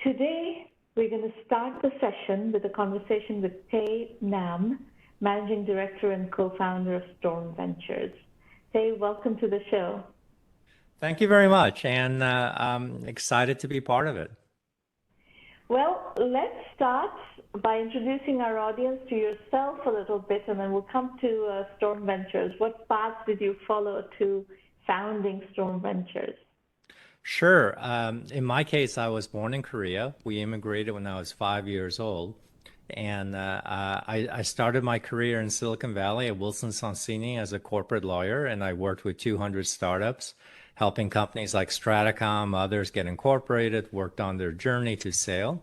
Today, we're going to start the session with a conversation with Tae Nahm, Managing Director and Co-founder of Storm Ventures. Tae, welcome to the show. Thank you very much, and I'm excited to be part of it. Well, let's start by introducing our audience to yourself a little bit, and then we'll come to Storm Ventures. What path did you follow to founding Storm Ventures? Sure. In my case, I was born in Korea. We immigrated when I was 5 years old. And I started my career in Silicon Valley at Wilson Sonsini as a corporate lawyer, and I worked with 200 startups, helping companies like Stratacom, others get incorporated, worked on their journey to sale.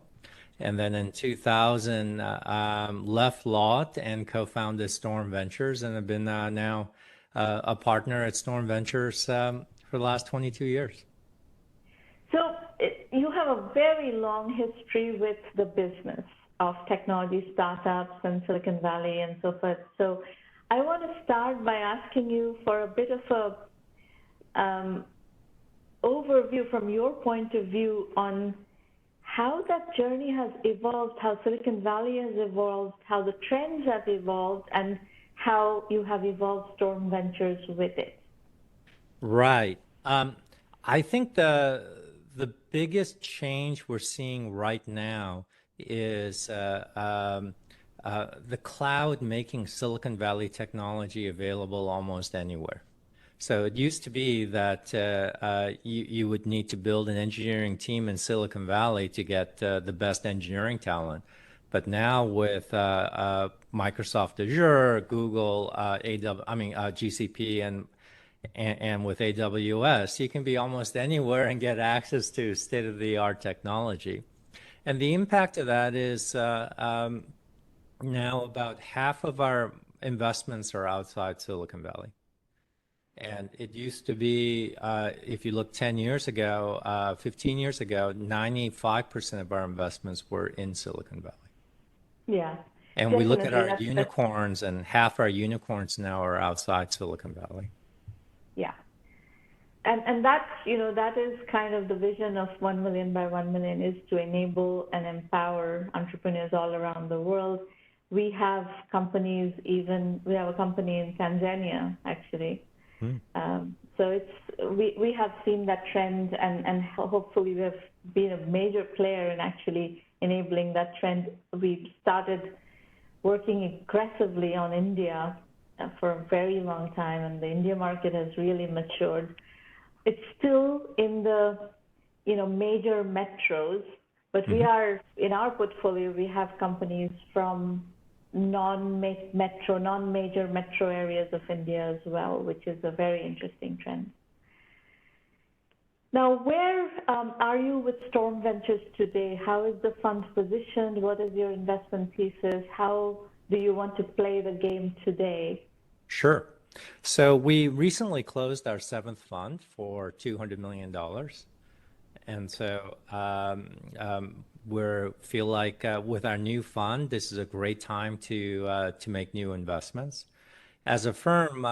And then in 2000, left Lot and co-founded Storm Ventures, and have been now a partner at Storm Ventures for the last 22 years. So you have a very long history with the business of technology startups and Silicon Valley and so forth. So I want to start by asking you for a bit of a overview from your point of view on how that journey has evolved, how Silicon Valley has evolved, how the trends have evolved, and how you have evolved Storm Ventures with it. Right. I think the biggest change we're seeing right now is the cloud making Silicon Valley technology available almost anywhere. So it used to be that you would need to build an engineering team in Silicon Valley to get the best engineering talent. But now with Microsoft Azure, Google, GCP, and with AWS, you can be almost anywhere and get access to state-of-the-art technology. And the impact of that is now about half of our investments are outside Silicon Valley. And it used to be, if you look 10 years ago, 15 years ago, 95% of our investments were in Silicon Valley. Yeah. And we look at our unicorns, and half our unicorns now are outside Silicon Valley. Yeah. And that's, that is kind of the vision of 1Mby1M is to enable and empower entrepreneurs all around the world. We have companies, we have a company in Tanzania, actually. So we have seen that trend, and hopefully we have been a major player in actually enabling that trend. We've started working aggressively on India for a very long time, and the India market has really matured. It's still in the major metros, but we are, in our portfolio, we have companies from non-major metro areas of India as well, which is a very interesting trend. Now, where are you with Storm Ventures today? How is the fund positioned? What is your investment thesis? How do you want to play the game today? Sure. So we recently closed our 7th fund for $200 million. And so we feel like with our new fund, this is a great time to make new investments. As a firm,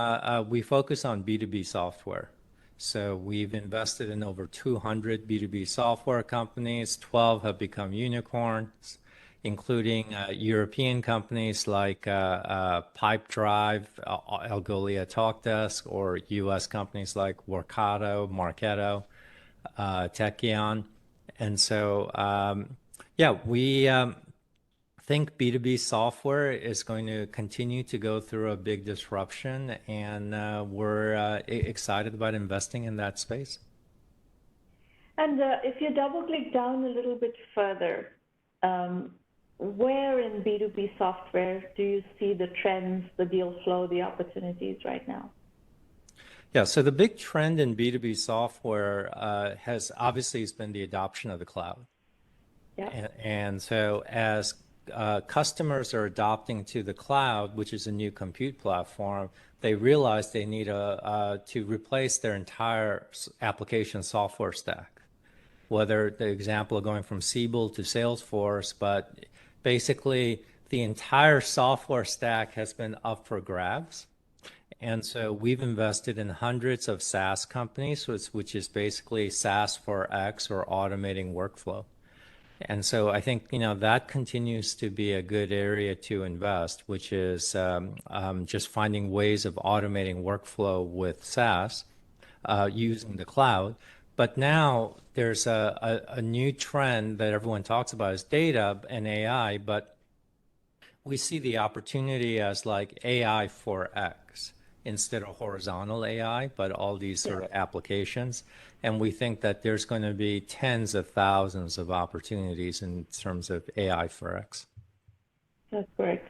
we focus on B2B software. So we've invested in over 200 B2B software companies. 12 have become unicorns, including European companies like Pipedrive, Algolia Talkdesk, or US companies like Workato, Marketo, Techion. And so, we think B2B software is going to continue to go through a big disruption, and we're excited about investing in that space. And if you double click down a little bit further, where in B2B software do you see the trends, the deal flow, the opportunities right now? Yeah, so the big trend in B2B software has obviously been the adoption of the cloud. Yeah. And so as customers are adopting to the cloud, which is a new compute platform, they realize they need to replace their entire application software stack. Whether the example of going from Siebel to Salesforce, but basically the entire software stack has been up for grabs. And so we've invested in hundreds of SaaS companies, which is basically SaaS for X, or automating workflow. And so I think, that continues to be a good area to invest, which is just finding ways of automating workflow with SaaS using the cloud. But now there's a new trend that everyone talks about is data and AI, but we see the opportunity as like AI for X instead of horizontal AI, but all these Yeah, sort of applications. And we think that there's going to be tens of thousands of opportunities in terms of AI for X. that's correct.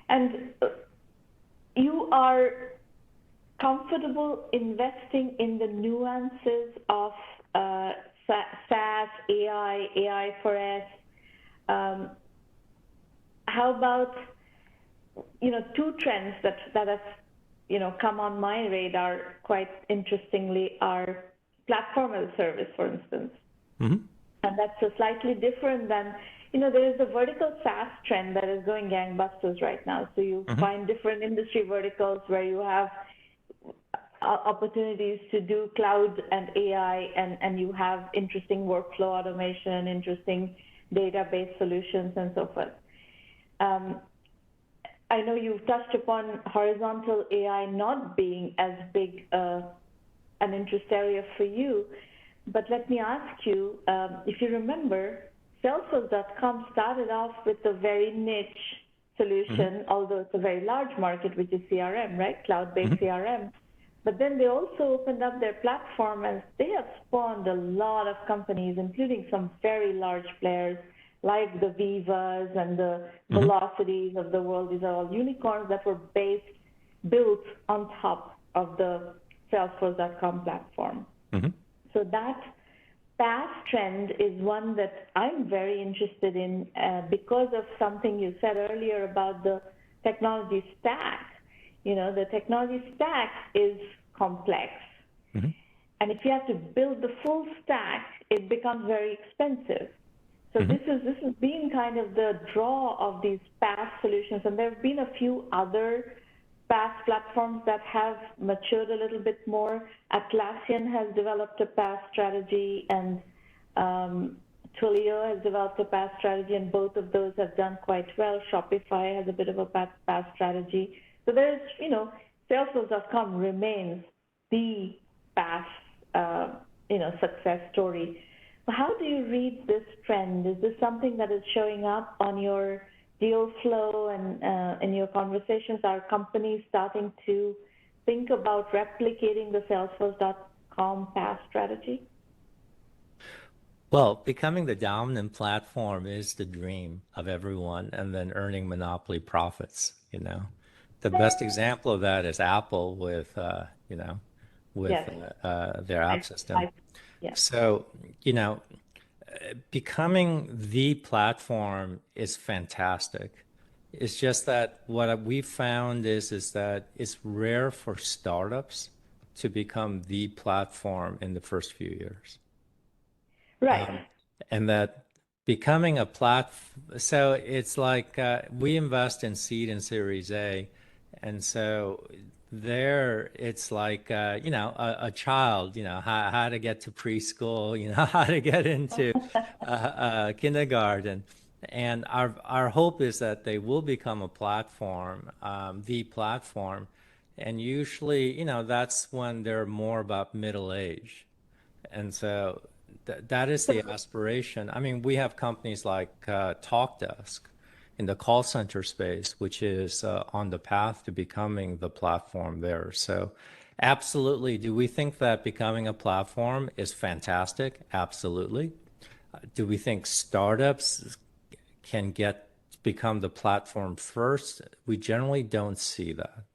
And you are comfortable investing in the nuances of SaaS, AI for S. How about, two trends that have, come on my radar quite interestingly are platform as a service, for instance. Mm-hmm. And that's a slightly different than, there is the vertical SaaS trend that is going gangbusters right now. So you Mm-hmm. find different industry verticals where you have opportunities to do cloud and AI, and you have interesting workflow automation, interesting database solutions, and so forth. I know you've touched upon horizontal AI not being as big an interest area for you, but let me ask you, if you remember, Salesforce.com started off with a very niche solution, although it's a very large market, which is CRM, right? Cloud-based Mm-hmm. CRM. But then they also opened up their platform, and they have spawned a lot of companies, including some very large players like the Vivas and the Velocities of the world. These are all unicorns that were built on top of the Salesforce.com platform. Mm-hmm. So that PaaS trend is one that I'm very interested in because of something you said earlier about the technology stack. The technology stack is complex. Mm-hmm. And if you have to build the full stack, it becomes very expensive. So Mm-hmm. this has been kind of the draw of these PaaS solutions. And there have been a few other PaaS platforms that have matured a little bit more. Atlassian has developed a PaaS strategy, and Twilio has developed a PaaS strategy, and both of those have done quite well. Shopify has a bit of a PaaS strategy. So there's, Salesforce.com remains the PaaS, success story. How do you read this trend? Is this something that is showing up on your deal flow and in your conversations? Are companies starting to think about replicating the Salesforce.com PaaS strategy? Well, becoming the dominant platform is the dream of everyone, and then earning monopoly profits. The best example of that is Apple with, with Yes, their app system. yes. So, you know, becoming the platform is fantastic. It's just that what we found is that it's rare for startups to become the platform in the first few years. Right. And that becoming a platform, so it's like we invest in seed and Series A, and so there it's like a child, how to get to preschool, how to get into kindergarten, and our hope is that they will become a platform, the platform, and usually that's when they're more about middle age. And so that is the aspiration. I mean, we have companies like TalkDesk in the call center space, which is on the path to becoming the platform there. So absolutely. Do we think that becoming a platform is fantastic? Absolutely. Do we think startups can become the platform first? We generally don't see that.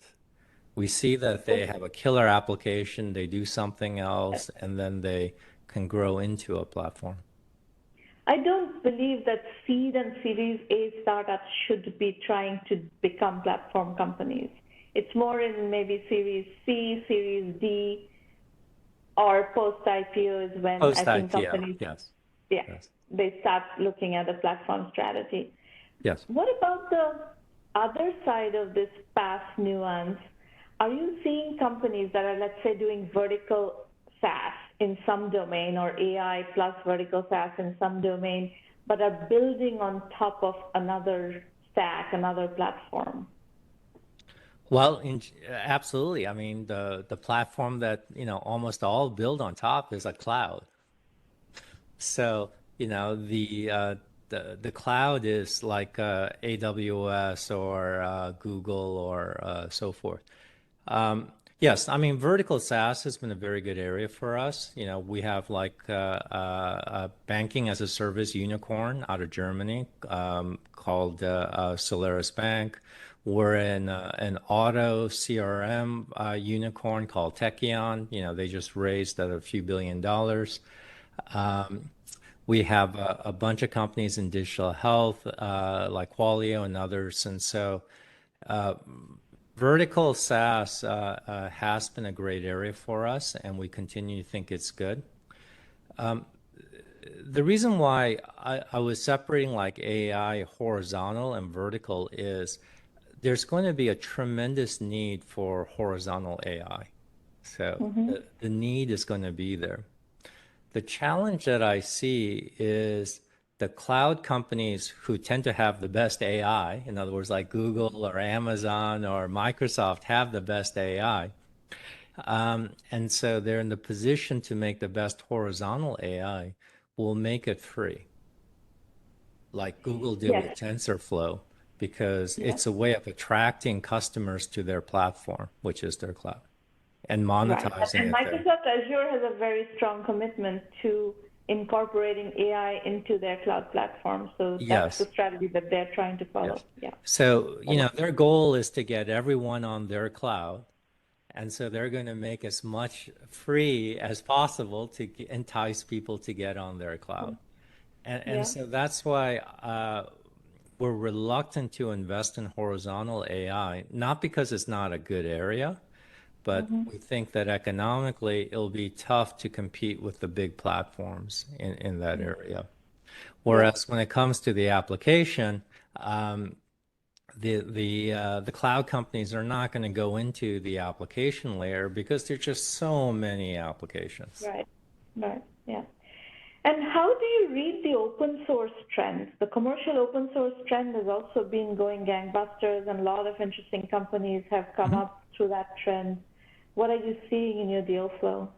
We see that they have a killer application, they do something else, and then they can grow into a platform. I don't believe that seed and Series A startups should be trying to become platform companies. It's more in maybe Series C, Series D, or post-IPO is when I think Post-IPO, companies, yes. yeah, Yes. they start looking at a platform strategy. Yes. What about the other side of this PaaS nuance? Are you seeing companies that are, let's say, doing vertical SaaS in some domain or AI plus vertical SaaS in some domain, but are building on top of another stack, another platform? Well, absolutely. I mean, the platform that, almost all build on top is a cloud. So, the cloud is like AWS or Google or so forth. Yes, I mean, vertical SaaS has been a very good area for us. We have like a banking as a service unicorn out of Germany called Solaris Bank. We're in an auto CRM unicorn called Tae Hea Nahm. They just raised at a few $1 billion. We have a bunch of companies in digital health like Qualio and others. And so vertical SaaS has been a great area for us, and we continue to think it's good. The reason why I was separating like AI horizontal and vertical is there's going to be a tremendous need for horizontal AI. So Mm-hmm. the need is going to be there. The challenge that I see is the cloud companies who tend to have the best AI, in other words, like Google or Amazon or Microsoft have the best AI. And so they're in the position to make the best horizontal AI, will make it free, like Google did with Yes. TensorFlow, because Yes. it's a way of attracting customers to their platform, which is their cloud, and Right. monetizing And it there. Microsoft Azure has a very strong commitment to incorporating AI into their cloud platform. So that's the Yes. strategy that they're trying to follow. Yes. Yeah. So, Okay. their goal is to get everyone on their cloud. And so they're going to make as much free as possible to entice people to get on their cloud. And Yeah. so that's why we're reluctant to invest in horizontal AI, not because it's not a good area, but Mm-hmm. we think that economically it'll be tough to compete with the big platforms in that area. Yeah. Whereas when it comes to the application, the cloud companies are not going to go into the application layer because there's just so many applications. Right. Right. Yeah. And how do you read the open source trend? The commercial open source trend has also been going gangbusters, and a lot of interesting companies have come Mhm. up through that trend. What are you seeing in your deal flow?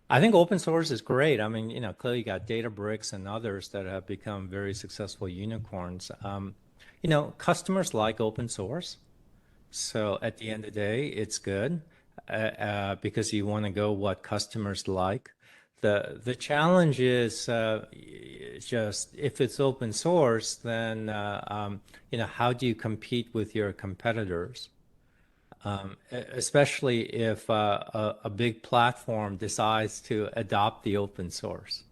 I think open source is great. I mean, clearly you got Databricks and others that have become very successful unicorns. Customers like open source. So at the end of the day, it's good because you want to go what customers like. The challenge is just if it's open source, then how do you compete with your competitors? Especially if a big platform decides to adopt the open source.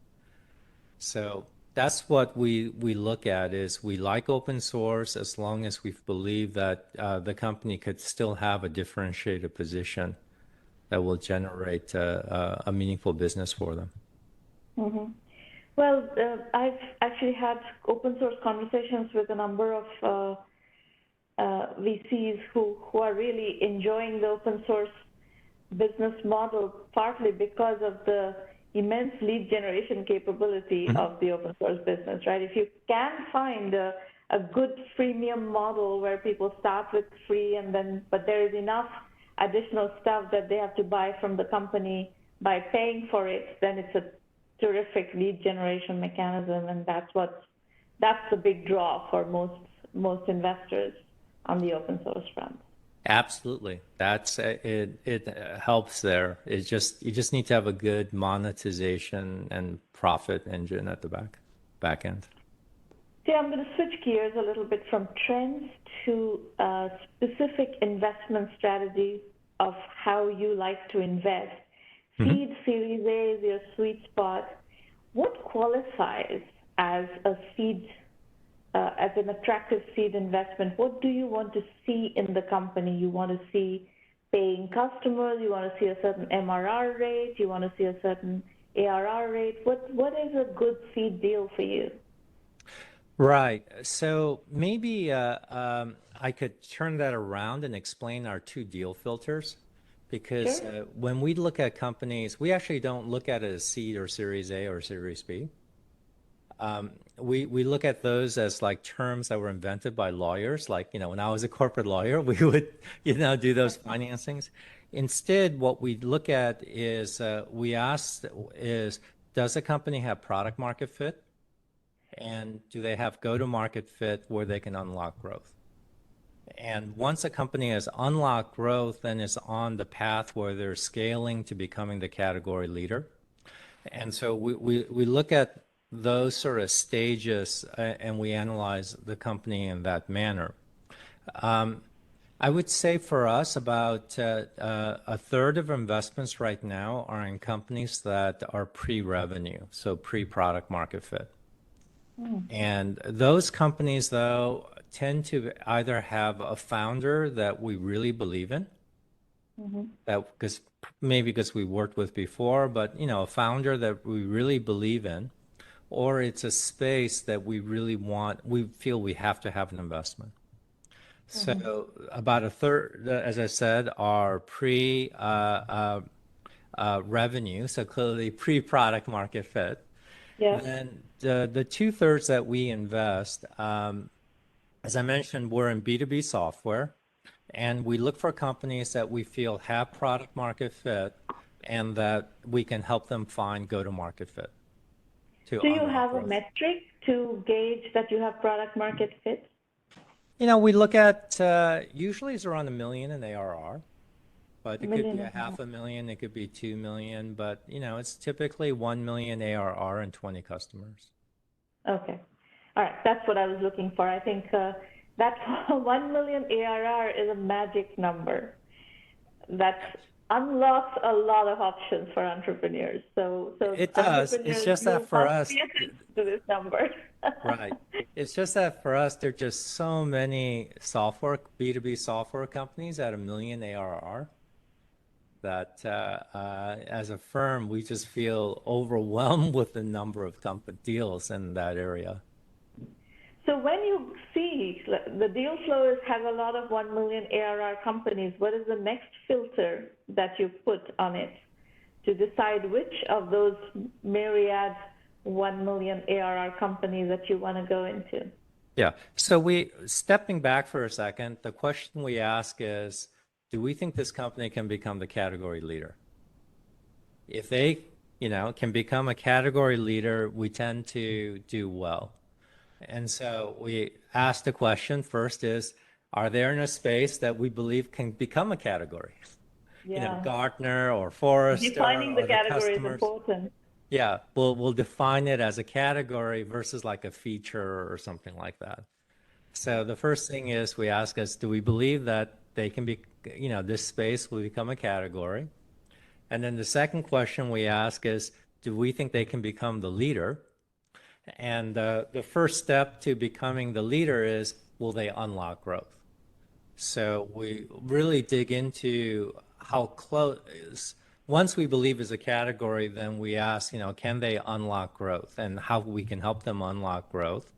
So that's what we look at is we like open source as long as we believe that the company could still have a differentiated position that will generate a meaningful business for them. Mm-hmm. Well, I've actually had open source conversations with a number of VCs who are really enjoying the open source business model, partly because of the immense lead generation capability Mhm. of the open source business, right? If you can find a good freemium model where people start with free and then, but there is enough additional stuff that they have to buy from the company by paying for it, then it's a terrific lead generation mechanism, and that's the big draw for most investors on the open source front. Absolutely. That's it. It helps there. It's just you just need to have a good monetization and profit engine at the back end. See, I'm going to switch gears a little bit from trends to specific investment strategies of how you like to invest. Mhm. Seed, Series A is your sweet spot. What qualifies as a seed, as an attractive seed investment? What do you want to see in the company? You want to see paying customers? You want to see a certain MRR rate? You want to see a certain ARR rate? What is a good seed deal for you? Right. So maybe I could turn that around and explain our two deal filters. because Sure. when we look at companies, we actually don't look at it as seed or Series A or Series B. We look at those as like terms that were invented by lawyers. Like, when I was a corporate lawyer, we would, do those financings. Instead, what we look at is we ask is, does a company have product market fit? And do they have go-to-market fit where they can unlock growth? And once a company has unlocked growth and is on the path where they're scaling to becoming the category leader. And so we look at those sort of stages and we analyze the company in that manner. I would say for us, about a third of investments right now are in companies that are pre-revenue, so pre-product market fit. And those companies, though, tend to either have a founder that we really believe in, that because maybe because we worked with before, but a founder that we really believe in, or it's a space that we really want, we feel we have to have an investment. So about a third, as I said, are pre-revenue, so clearly pre-product market fit. Yeah. Then the two-thirds that we invest, as I mentioned, we're in B2B software, and we look for companies that we feel have product market fit and that we can help them find go-to-market fit to Do you unlock have a growth. metric to gauge that you have product market fit? We look at usually it's around $1 million in ARR, but it could be a Million. $500,000, it could be $2 million, but it's typically 1 million ARR and 20 customers. Okay. All right. That's what I was looking for. I think that 1 million ARR is a magic number that unlocks a lot of options for entrepreneurs. So It does. It's entrepreneurs, just that you for must us, pay attention to this number. right. It's just that for us, there are just so many B2B software companies at 1 million ARR that as a firm, we just feel overwhelmed with the number of deals in that area. So when you see the deal flow has a lot of 1 million ARR companies, what is the next filter that you put on it to decide which of those myriad 1 million ARR companies that you want to go into? Yeah. So stepping back for a second, the question we ask is, do we think this company can become the category leader? If they, can become a category leader, we tend to do well. And so we ask the question first is, are they in a space that we believe can become a category? Yeah. Gartner or Forrester Defining the or the category is customers. important. Yeah, we'll define it as a category versus like a feature or something like that. So the first thing is we ask us, do we believe that they can be, this space will become a category? And then the second question we ask is, do we think they can become the leader? And the first step to becoming the leader is, will they unlock growth? So we really dig into how close, once we believe is a category, then we ask, can they unlock growth and how we can help them unlock growth?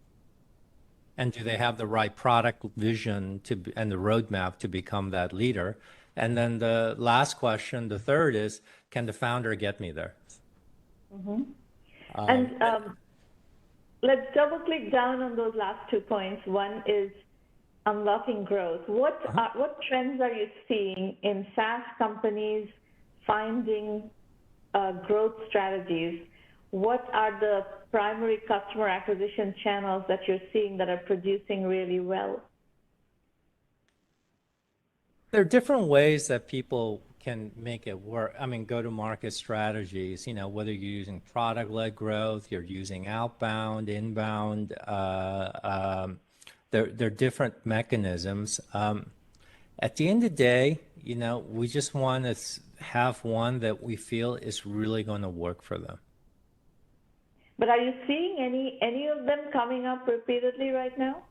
And do they have the right product vision and the roadmap to become that leader? And then the last question, the third is, can the founder get me there? And let's double click down on those last 2 points. One is unlocking growth. What trends are you seeing in SaaS companies finding growth strategies? What are the primary customer acquisition channels that you're seeing that are producing really well? There are different ways that people can make it work. I mean, go-to-market strategies, whether you're using product-led growth, you're using outbound, inbound, they're different mechanisms. At the end of the day, we just want to have one that we feel is really going to work for them. But are you seeing any of them coming up repeatedly right now?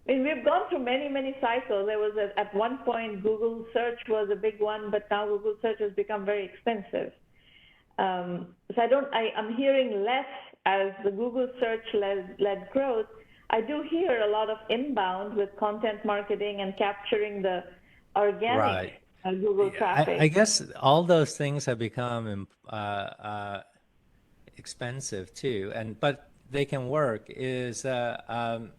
I mean, we've gone through many cycles. There was at one point Google search was a big one, but now Google search has become very expensive. So I'm hearing less as the Google search led growth. I do hear a lot of inbound with content marketing and capturing the organic Google I traffic. guess all those things have become expensive too, and but they can work. Is um,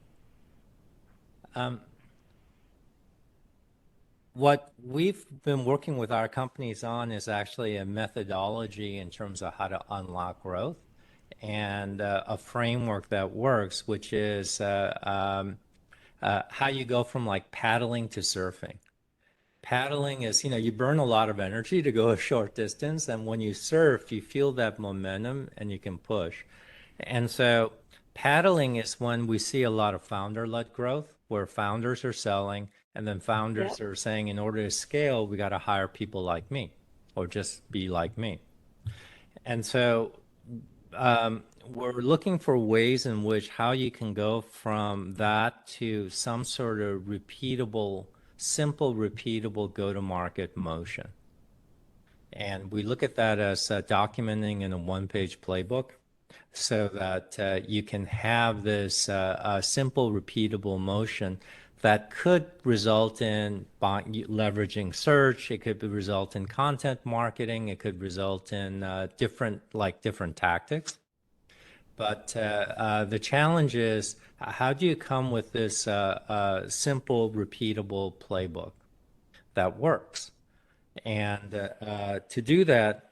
what we've been working with our companies on is actually a methodology in terms of how to unlock growth and a framework that works, which is how you go from like paddling to surfing. Paddling is, you burn a lot of energy to go a short distance, and when you surf, you feel that momentum and you can push. And so paddling is when we see a lot of founder-led growth, where founders are selling, and then Yeah. founders are saying, in order to scale, we got to hire people like me, or just be like me. And so we're looking for ways in which how you can go from that to some sort of repeatable, simple, repeatable go-to-market motion. And we look at that as documenting in a one-page playbook so that you can have this simple, repeatable motion that could result in leveraging search. It could result in content marketing. It could result in different tactics. But the challenge is how do you come with this simple, repeatable playbook that works? And to do that,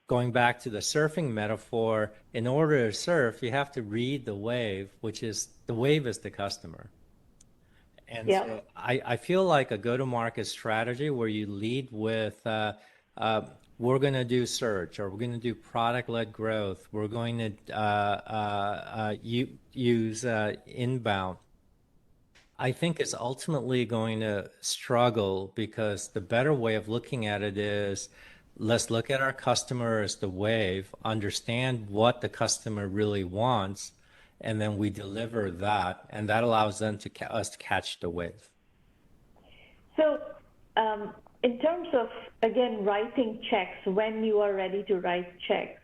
going back to the surfing metaphor, in order to surf, you have to read the wave, which is the wave is the customer. And Yeah. so I feel like a go-to-market strategy where you lead with, uh, we're going to do search, or we're going to do product-led growth. We're going to use inbound. I think it's ultimately going to struggle because the better way of looking at it is let's look at our customer as the wave, understand what the customer really wants, and then we deliver that, and that allows them to us to catch the wave. So, in terms of, again, writing checks, when you are ready to write checks,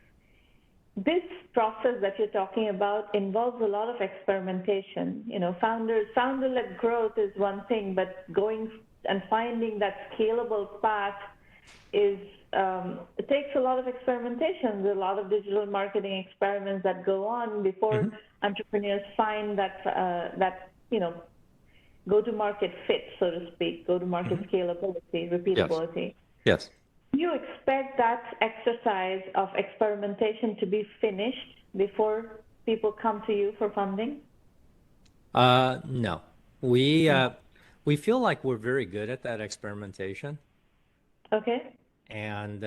this process that you're talking about involves a lot of experimentation. Founder-led growth is one thing, but going and finding that scalable path is it takes a lot of experimentation. There's a lot of digital marketing experiments that go on before Mhm. entrepreneurs find that go-to-market fit, so to speak, go-to-market Mhm. scalability, Yes. repeatability. Yes. Do you expect that exercise of experimentation to be finished before people come to you for funding? No. We Mm. uh, we feel like we're very good at that experimentation. Okay. And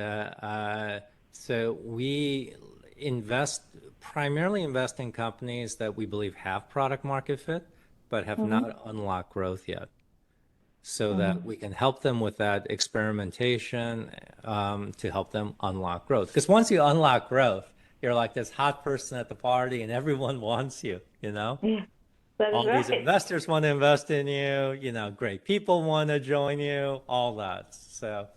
so we invest primarily invest in companies that we believe have product market fit, but have Mm-hmm. not unlocked growth yet, so that Mm-hmm. we can help them with that experimentation to help them unlock growth. Because once you unlock growth, you're like this hot person at the party, and everyone wants you, you know? Yeah, that is All these right. investors want to invest in you, great people want to join you, all that. So,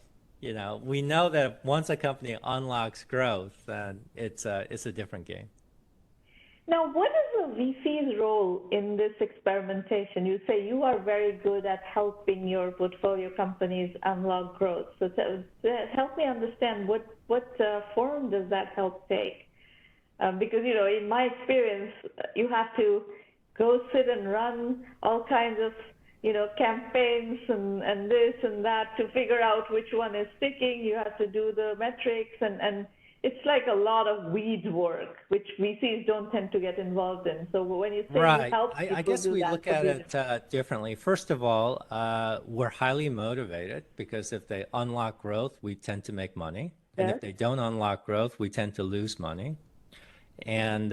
we know that once a company unlocks growth, then it's a different game. Now, what is the VC's role in this experimentation? You say you are very good at helping your portfolio companies unlock growth. So help me understand what form does that help take? Because in my experience, you have to go sit and run all kinds of campaigns and this and that to figure out which one is sticking. You have to do the metrics and it's like a lot of weeds work, which VCs don't tend to get involved in. So when you say you Right. help I people guess do we that, look what at do you do? it differently. First of all, we're highly motivated because if they unlock growth, we tend to make money. And if Yes. they don't unlock growth, we tend to lose money. And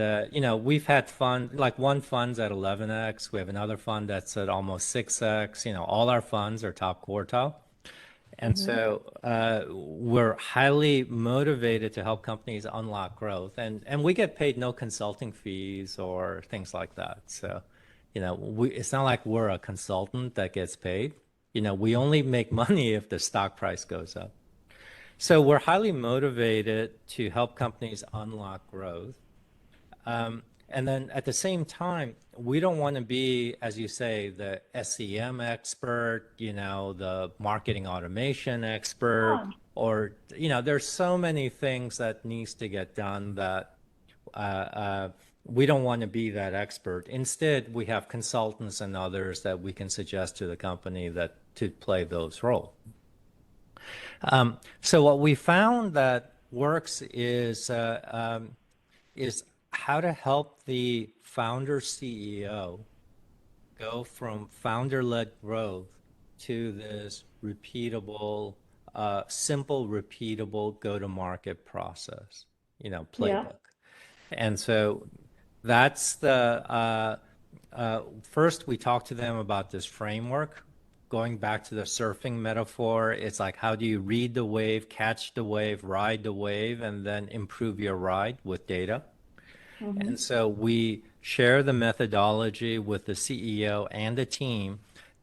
we've had fun, like one fund's at 11x. We have another fund that's at almost 6x. All our funds are top quartile. And Mm-hmm. so we're highly motivated to help companies unlock growth. And we get paid no consulting fees or things like that. So, it's not like we're a consultant that gets paid. We only make money if the stock price goes up. So we're highly motivated to help companies unlock growth. And then at the same time, we don't want to be, as you say, the SEM expert, the marketing automation expert, Oh, or, there's so many things that needs to get done that uh, uh, we don't want to be that expert. Instead, we have consultants and others that we can suggest to the company that to play those roles. So what we found that works is how to help the founder CEO go from founder-led growth to this repeatable, simple, repeatable go-to-market process, yeah, playbook. And so that's the first we talk to them about this framework. Going back to the surfing metaphor, it's like how do you read the wave, catch the wave, ride the wave, and then improve your ride with data. mm-hmm. And so we share the methodology with the CEO and the team.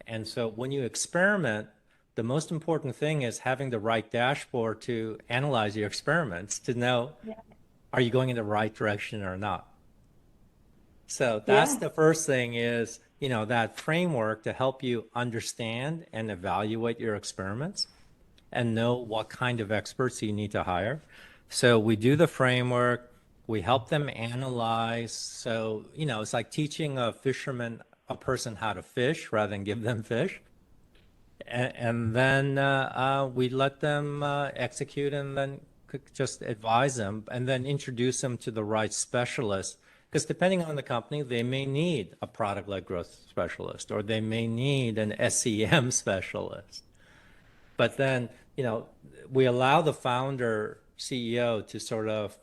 And so when you experiment, the most important thing is having the right dashboard to analyze your experiments to know, Yeah, are you going in the right direction or not? So that's yeah. the first thing is, that framework to help you understand and evaluate your experiments and know what kind of experts you need to hire. So we do the framework, we help them analyze. So, it's like teaching a fisherman, a person how to fish rather than give them fish. And then we let them execute and then just advise them and then introduce them to the right specialist. Because depending on the company, they may need a product-led growth specialist or they may need an SEM specialist. But then, we allow the founder CEO to sort of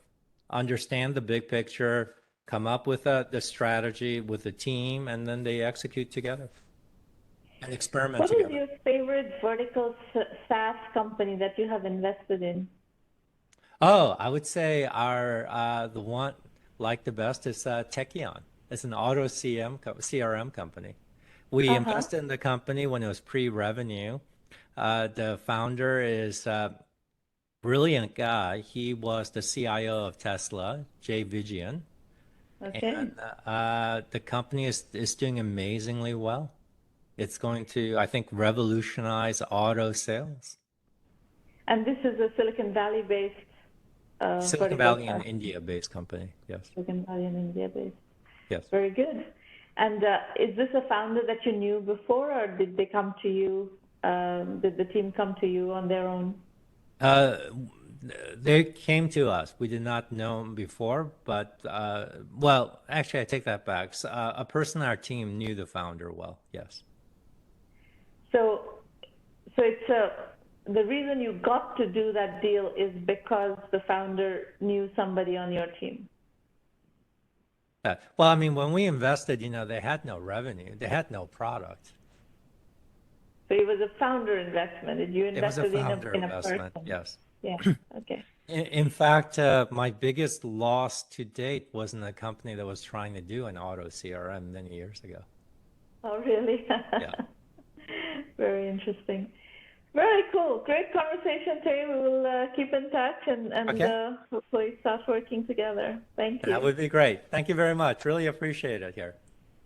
understand the big picture, come up with the strategy with the team, and then they execute together and experiment What is together. your favorite vertical SaaS company that you have invested in? Oh, I would say the one like the best is Techion. It's an auto CRM company. We Uh-huh. invested in the company when it was pre-revenue. The founder is brilliant guy. He was the CIO of Tesla, Jay Vijayan, Okay. and the company is doing amazingly well. It's going to, I think, revolutionize auto sales. And this is a Silicon Valley based Silicon vertical Valley and SaaS. India-based company. Yes, Silicon Valley and India based. yes. Very good. And is this a founder that you knew before, or did they come to you? Did the team come to you on their own? Uh, they came to us. We did not know them before, but well, actually, I take that back. A person on our team knew the founder well. Yes. So, so it's the reason you got to do that deal is because the founder knew somebody on your team. Well, I mean, when we invested, they had no revenue, they had no product. So it was a founder investment. You It was a invested founder in a investment. person. Yes. Yeah. Okay. In fact, my biggest loss to date was in a company that was trying to do an auto CRM many years ago. Oh, really? Yeah. Very interesting. Very cool. Great conversation, Tae. We will keep in touch and Okay. hopefully start working together. Thank That you. would be great. Thank you very much. Really appreciate it here.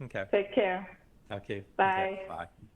Okay. Take care. Okay. Okay. Bye. Bye.